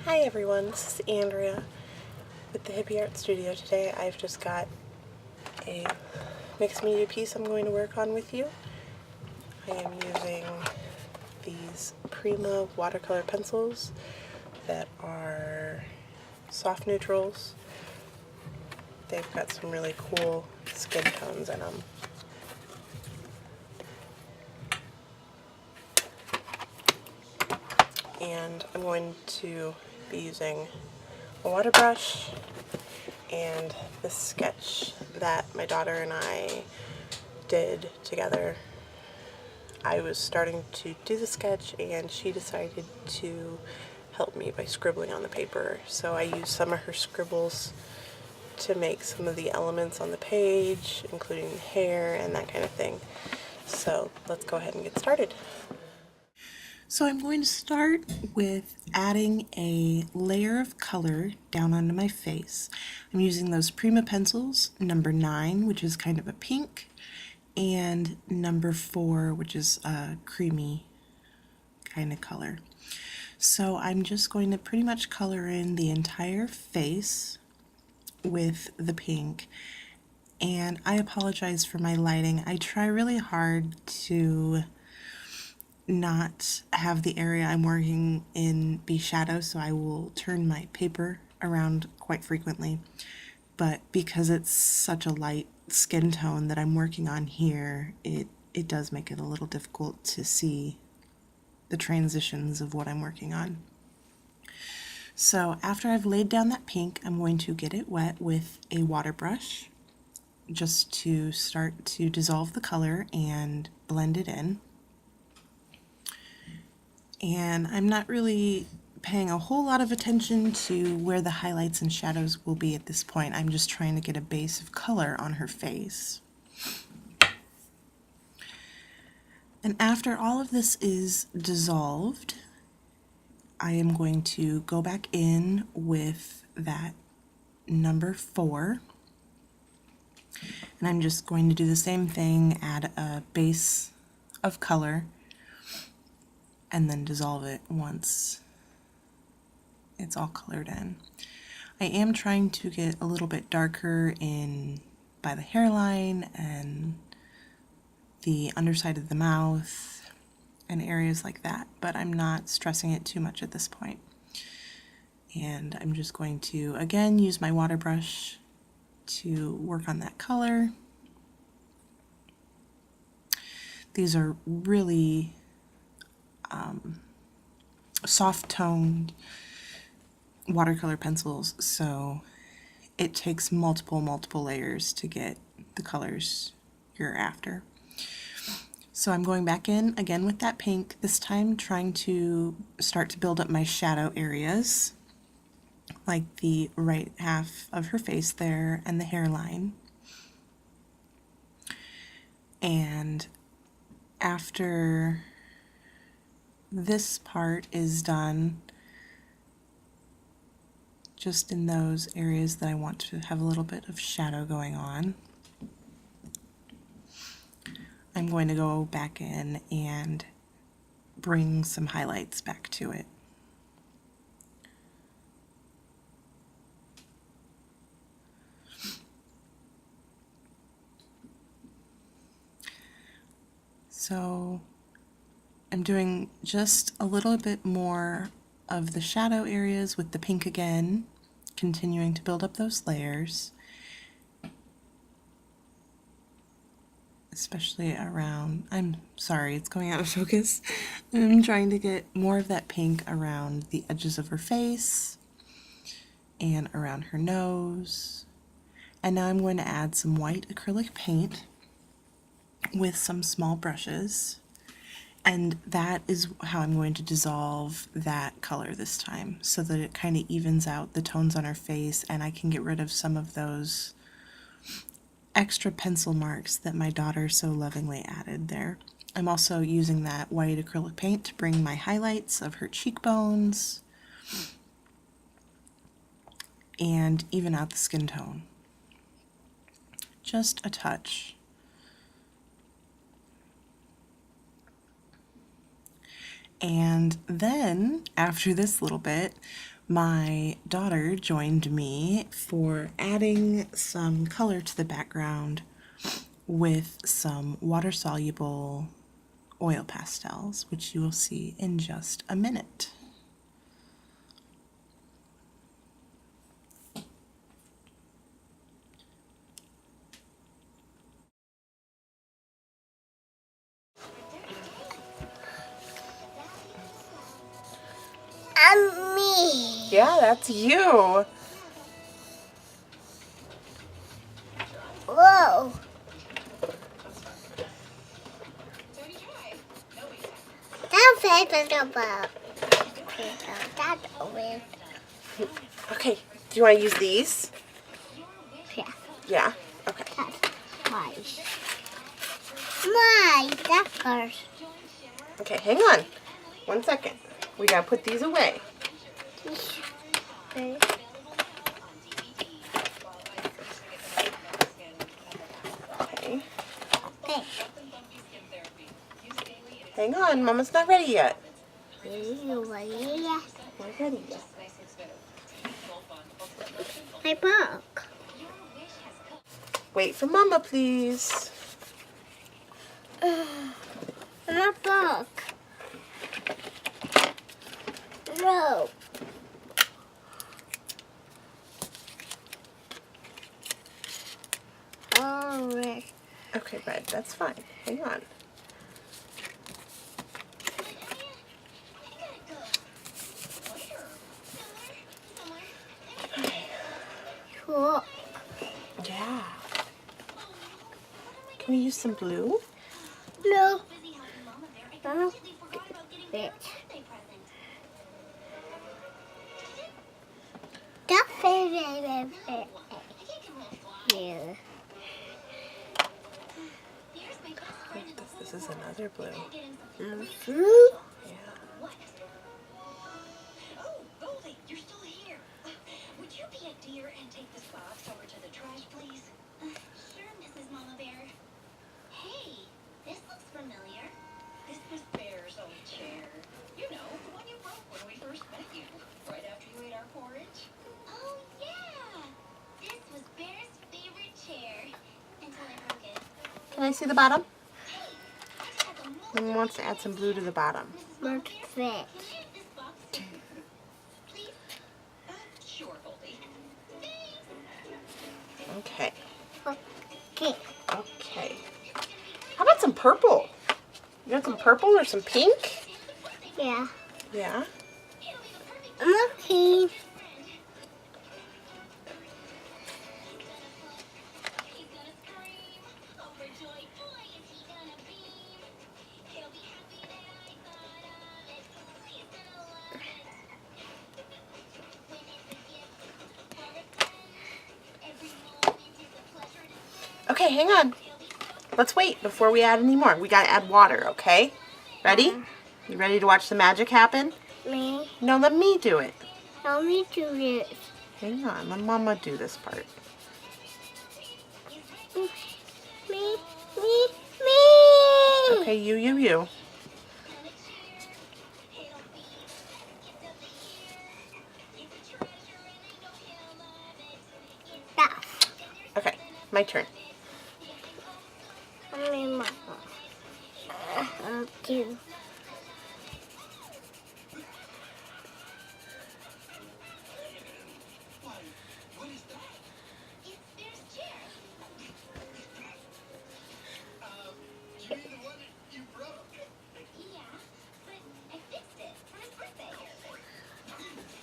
Hi everyone, this is Andrea with the Hippie Art Studio. Today I've just got a mixed media piece I'm going to work on with you. I am using these Prima watercolor pencils that are soft neutrals. They've got some really cool skin tones in them. And I'm going to be using a water brush and this sketch that my daughter and I did together. I was starting to do the sketch and she decided to help me by scribbling on the paper. So I used some of her scribbles to make some of the elements on the page, including the hair and that kind of thing. So let's go ahead and get started. So I'm going to start with adding a layer of color down onto my face. I'm using those Prima pencils, number 9, which is kind of a pink, and number 4, which is a creamy kind of color. So I'm just going to pretty much color in the entire face with the pink. And I apologize for my lighting. I try really hard to not have the area I'm working in be shadow, so I will turn my paper around quite frequently. But because it's such a light skin tone that I'm working on here, it does make it a little difficult to see the transitions of what I'm working on. So after I've laid down that pink, I'm going to get it wet with a water brush just to start to dissolve the color and blend it in. And I'm not really paying a whole lot of attention to where the highlights and shadows will be at this point. I'm just trying to get a base of color on her face. And after all of this is dissolved, I am going to go back in with that number 4. And I'm just going to do the same thing, add a base of color, and then dissolve it once it's all colored in. I am trying to get a little bit darker in by the hairline and the underside of the mouth and areas like that, but I'm not stressing it too much at this point. And I'm just going to again use my water brush to work on that color. These are really soft-toned watercolor pencils, so it takes multiple layers to get the colors you're after. So I'm going back in again with that pink, this time trying to start to build up my shadow areas, like the right half of her face there and the hairline. And after this part is done, just in those areas that I want to have a little bit of shadow going on, I'm going to go back in and bring some highlights back to it. So I'm doing just a little bit more of the shadow areas with the pink again, continuing to build up those layers, especially around, I'm sorry, it's going out of focus. I'm trying to get more of that pink around the edges of her face and around her nose. And now I'm going to add some white acrylic paint with some small brushes. And that is how I'm going to dissolve that color this time, so that it kind of evens out the tones on her face and I can get rid of some of those extra pencil marks that my daughter so lovingly added there. I'm also using that white acrylic paint to bring my highlights of her cheekbones and even out the skin tone. Just a touch. And then, after this little bit, My daughter joined me for adding some color to the background with some water-soluble oil pastels, which you will see in just a minute. Me. Yeah, that's you. Whoa. That's favorite about that with. Okay, do you want to use these? Yeah. Yeah? Okay. That's nice. My suckers. Okay, hang on. 1 second. We gotta put these away. Okay. Okay. Okay. Hang on, Mama's not ready yet. You ready? We're ready yet. My book. Wait for Mama, please. My book. No. Alright. Okay, Red, that's fine. Hang on. Cool. Yeah. Can we use some blue? No. No. Bitch. That's favorite. Yeah. This is another blue. Mm-hmm. Yeah. Oh, Goldie, you're still here. Would you be a dear and take this box over to the trash, please? Sure, Mrs. Mama Bear. Hey, this looks familiar. This was Bear's old chair. You know, the one you broke when we first met you, right after you ate our porridge. Oh, yeah. This was Bear's favorite chair until I broke it. Can I see the bottom? Hey, I just had the most Mama wants to add some blue to the bottom. Look fit. this box. Please? Sure, Goldie. Okay. Okay. Okay. How about some purple? You got some purple or some pink? Yeah. Yeah. I'm okay. He's gonna scream. Overjoyed, boy, is he gonna beam. He'll be happy that I thought of it. He's gonna love it. When it's a gift or a friend, every moment is a pleasure to spend. Okay, hang on. Let's wait before we add any more. We gotta add water, okay? Ready? You ready to watch the magic happen? Me. No, let me do it. Help me do this. Hang on, let Mama do this part. Me. Me. Okay, you. That. Okay, my turn. I mean, Mama. I'll do. It's Bear's chair. Yeah, but I fixed it for his birthday.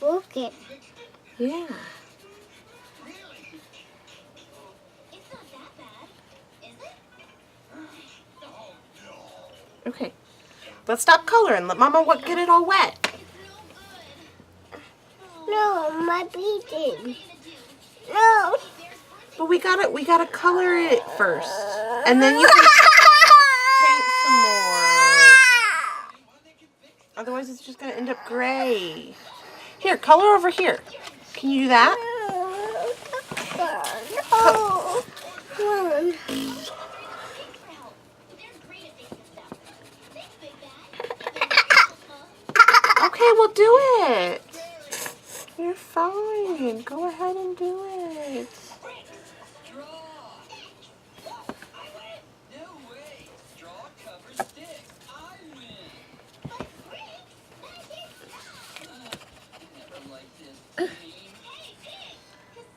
Okay. Yeah. It's not that bad, is it? Okay. Let's stop coloring. Let Mama get it all wet. It's no good. No, my beating. No. But we gotta color it first. And then you can paint some more. Otherwise it's just gonna end up gray. Here, color over here. Can you do that? No. One. They're great at fixing stuff. Thanks, Big Bad. Okay, we'll do it. fine. Go ahead and do it. Straw. I win. No way. Straw covers stick. I win. But Rick, that's his job. Never liked this game. Hey, Pig!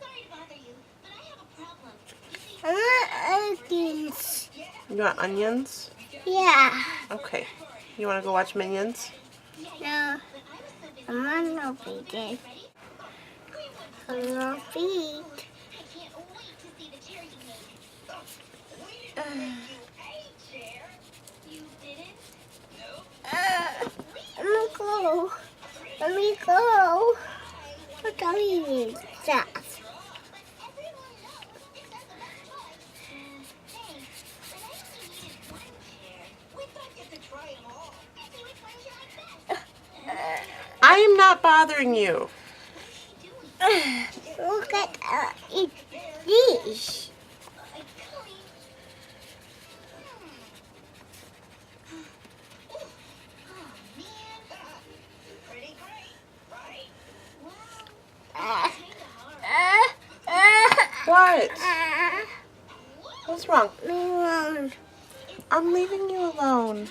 Sorry to bother you, but I have a problem. You see, I want onions. You want onions? Yeah. Okay. You want to go watch Minions? No. but I was so busy. I'm not vegan. Ready? I'm not vegan. I can't wait to see the chair you made. We didn't make you a chair. You didn't? Let me go. Let me go. What do you need? That. But everyone knows it doesn't matter. Hey, but I only needed one chair. We thought you could try them all. I see which one you like best. I am not bothering you. Look at these. Pretty great, right? What? What's wrong? Me alone. I'm leaving you alone.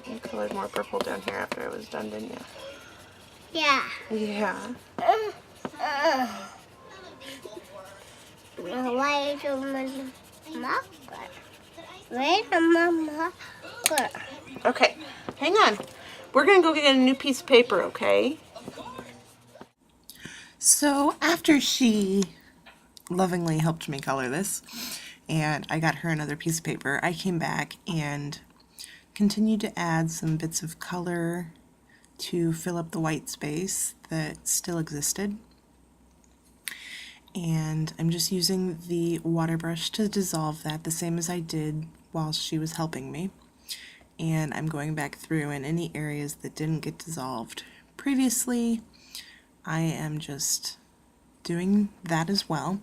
You colored more purple down here after I was done, didn't you? Yeah. Yeah. Why is your marker? Where's the marker? Okay, hang on. We're gonna go get a new piece of paper, okay? So after she lovingly helped me color this, and I got her another piece of paper, I came back and continued to add some bits of color to fill up the white space that still existed. And I'm just using the water brush to dissolve that, the same as I did while she was helping me. And I'm going back through in any areas that didn't get dissolved previously. I am just doing that as well.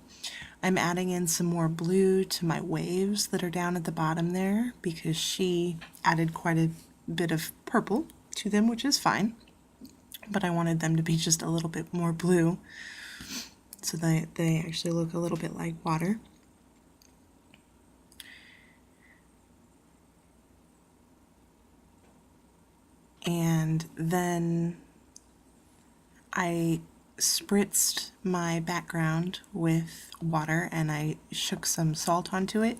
I'm adding in some more blue to my waves that are down at the bottom there because she added quite a bit of purple to them, which is fine. But I wanted them to be just a little bit more blue so that they actually look a little bit like water. And then I spritzed my background with water and I shook some salt onto it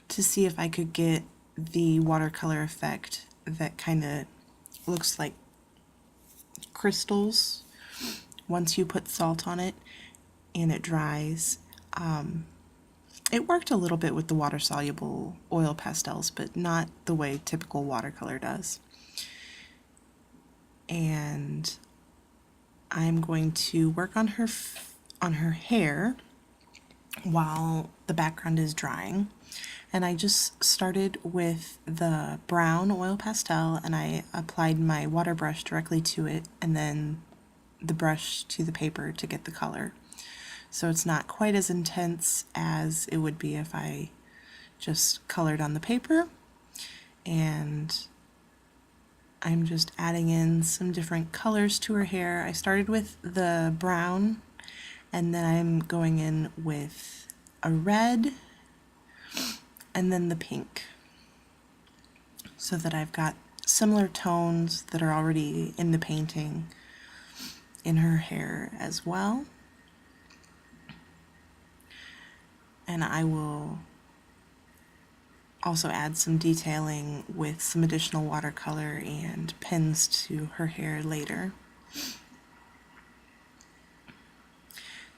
to see if I could get the watercolor effect that kind of looks like crystals once you put salt on it and it dries. It worked a little bit with the water-soluble oil pastels, but not the way typical watercolor does. And I'm going to work on her hair while the background is drying. And I just started with the brown oil pastel and I applied my water brush directly to it and then the brush to the paper to get the color. So it's not quite as intense as it would be if I just colored on the paper. And I'm just adding in some different colors to her hair. I started with the brown and then I'm going in with a red and then the pink so that I've got similar tones that are already in the painting in her hair as well. And I will also add some detailing with some additional watercolor and pins to her hair later.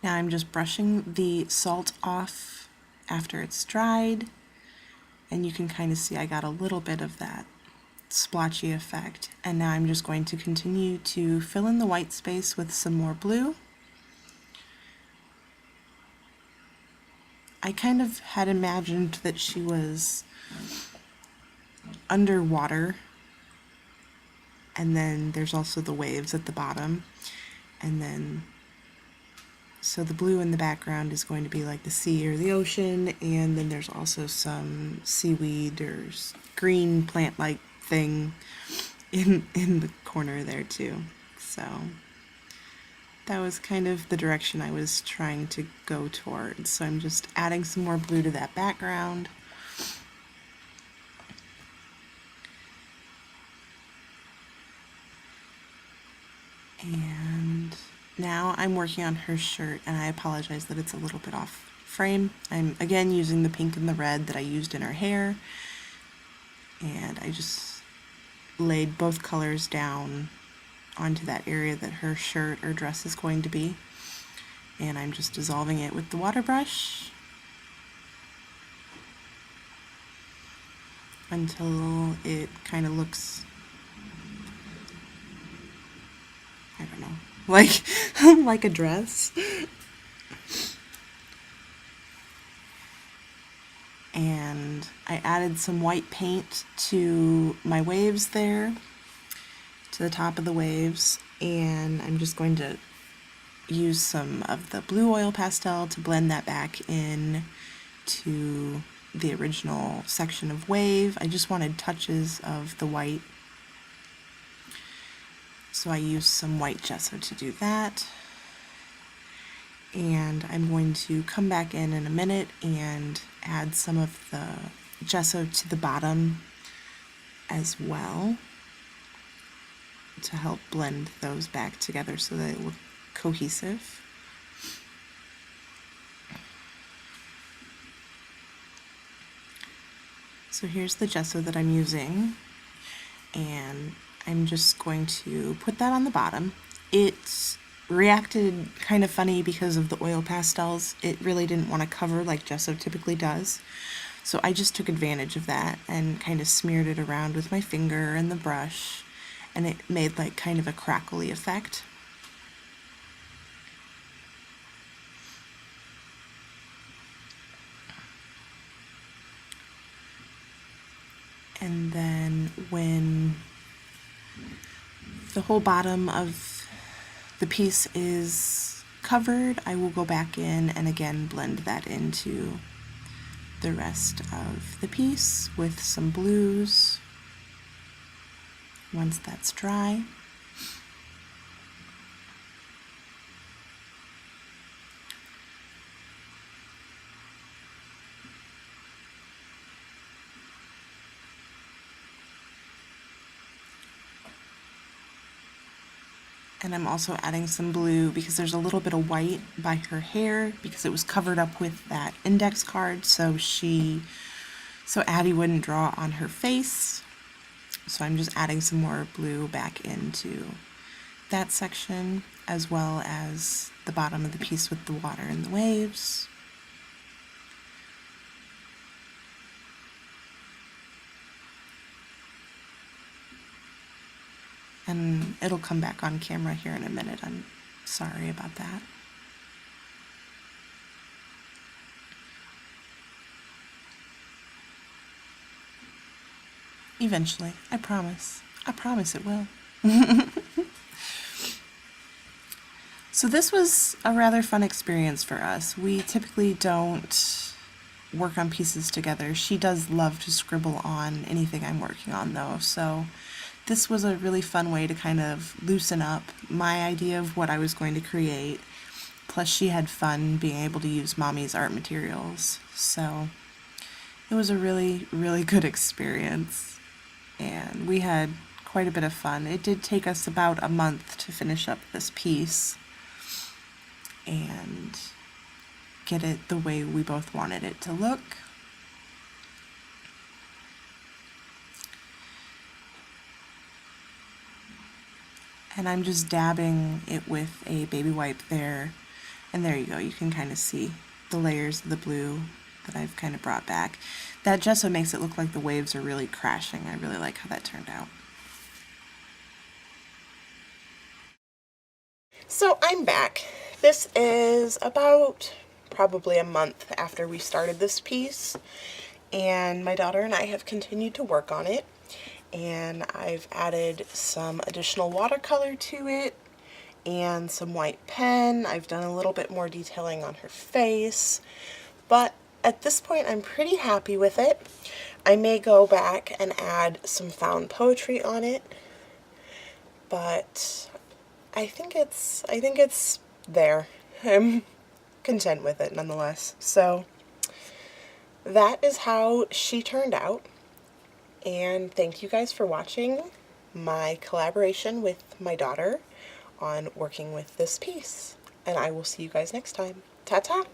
Now I'm just brushing the salt off after it's dried, and you can kind of see I got a little bit of that splotchy effect. And now I'm just going to continue to fill in the white space with some more blue. I kind of had imagined that she was underwater, and then there's also the waves at the bottom. And then, so the blue in the background is going to be like the sea or the ocean, and then there's also some seaweed or green plant-like thing in the corner there too. So that was kind of the direction I was trying to go towards. So I'm just adding some more blue to that background. And now I'm working on her shirt, and I apologize that it's a little bit off frame. I'm again using the pink and the red that I used in her hair, and I just laid both colors down onto that area that her shirt or dress is going to be, and I'm just dissolving it with the water brush until it kind of looks, I don't know, like like a dress. And I added some white paint to my waves there, to the top of the waves, and I'm just going to use some of the blue oil pastel to blend that back in to the original section of wave. I just wanted touches of the white, so I used some white gesso to do that. And I'm going to come back in a minute and add some of the gesso to the bottom as well to help blend those back together so that they look cohesive. So here's the gesso that I'm using, and I'm just going to put that on the bottom. It reacted kind of funny because of the oil pastels. It really didn't want to cover like gesso typically does. So I just took advantage of that and kind of smeared it around with my finger and the brush, and it made like kind of a crackly effect. And then when the whole bottom of the piece is covered, I will go back in and again blend that into the rest of the piece with some blues once that's dry. And I'm also adding some blue because there's a little bit of white by her hair because it was covered up with that index card, so Addie wouldn't draw on her face. So I'm just adding some more blue back into that section, as well as the bottom of the piece with the water and the waves. And it'll come back on camera here in a minute. I'm sorry about that. Eventually, I promise. I promise it will. So this was a rather fun experience for us. We typically don't work on pieces together. She does love to scribble on anything I'm working on though, so this was a really fun way to kind of loosen up my idea of what I was going to create. Plus she had fun being able to use Mommy's art materials. So it was a really, really good experience. And we had quite a bit of fun. It did take us about a month to finish up this piece and get it the way we both wanted it to look. And I'm just dabbing it with a baby wipe there, and there you go, you can kind of see the layers of the blue that I've kind of brought back. That gesso makes it look like the waves are really crashing. I really like how that turned out. So I'm back. This is about probably a month after we started this piece, and my daughter and I have continued to work on it. And I've added some additional watercolor to it, and some white pen. I've done a little bit more detailing on her face, but at this point I'm pretty happy with it. I may go back and add some found poetry on it, but I think it's there. I'm content with it nonetheless. So that is how she turned out, and thank you guys for watching my collaboration with my daughter on working with this piece, and I will see you guys next time. Ta-ta!